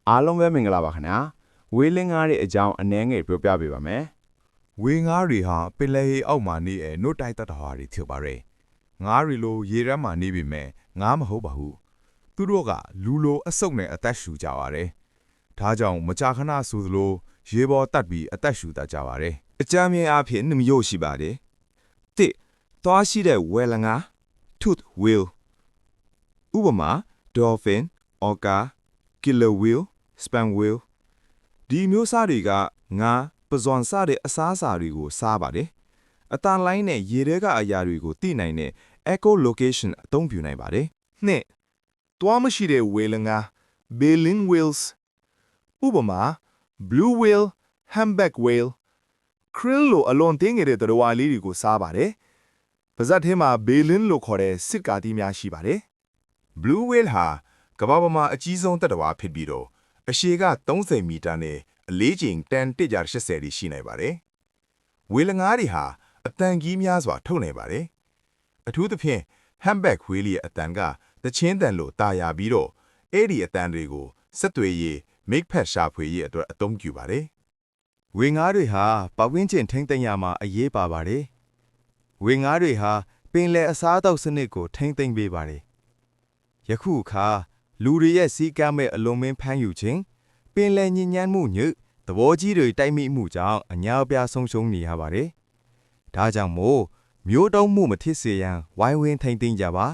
အားလုံးပဲမင်္ဂလာပါခင်ဗျာဝေးလင်းကားရဲ့အကြောင်းအနည်းငယ်ပြောပြပေးပါမယ်ဝေငါးတွေဟာပင်လယ်ရေအောက်မှာနေနို့တိုက်တတ်တော်တွေဖြစ်ပါတယ်ငါးတွေလိုရေထဲမှာနေပြီမဲ့ငါးမဟုတ်ပါဘူးသူတို့ကလူလိုအဆုတ်နဲ့အသက်ရှူကြပါတယ်ဒါကြောင့်မကြာခဏဆိုသလိုရေပေါ်တက်ပြီးအသက်ရှူတတ်ကြပါတယ်အကြမ်းမြင်အားဖြင့်နှမျိုးရှိပါတယ်တစ်သွားရှိတဲ့ဝဲလငါ tooth whale ဥပမာ dolphin orca killer whale sperm whale ဒီမျိုးစားတွေကငါပဇွန်စားတဲ့အစားအစာတွေကိုစားပါတယ်အတန်လိုင်းနဲ့ရေထဲကအရာတွေကိုသိနိုင်တဲ့ echolocation အသုံးပြုနိုင်ပါတယ်နှစ်တွားမရှိတဲ့ဝေလငါ baleen whales ဥပမာ blue whale humpback whale krill လိုအလွန်တင်းငယ်တဲ့သတ္တဝါလေးတွေကိုစားပါတယ်ပါဇက်ထဲမှာ baleen လို့ခေါ်တဲ့စစ်ကာတီးများရှိပါတယ် blue whale ဟာကမ္ဘာပေါ်မှာအကြီးဆုံးတတ္တဝါဖြစ်ပြီးတော့အရှည်က30မီတာနဲ့အလေးချိန်တန်180တိရှိနိုင်ပါတယ်ဝေလငါးတွေဟာအတန်ကြီးများစွာထုတ်နိုင်ပါတယ်အထူးသဖြင့် humpback whale ရဲ့အတန်ကတချင်းတန်လို့တာယာပြီးတော့အဲ့ဒီအတန်တွေကိုဆက်သွေးရေးမိတ်ဖက်ရှာဖွေရေးအတွက်အသုံးပြုပါတယ်ဝေငါးတွေဟာပတ်ဝန်းကျင်ထိမ့်သိမ်းရမှာအရေးပါပါတယ်ဝေငါးတွေဟာပင်လယ်အစားအသောက်စနစ်ကိုထိမ့်သိမ်းပေးပါတယ်ယခုအခါလူတွေရဲ့စီးကမ်းမဲ့အလွန်မင်းဖမ်းယူခြင်းပင်လယ်ညဉ့်ညမ်းမှုညှိသဘောကြီးတွေတိုက်မိမှုကြောင့်အများအပြားဆုံးရှုံးနေရပါတယ်ဒါကြောင့်မို့မျိုးတုံးမှုမဖြစ်စေရန်ဝိုင်းဝန်းထိမ့်သိမ်းကြပါ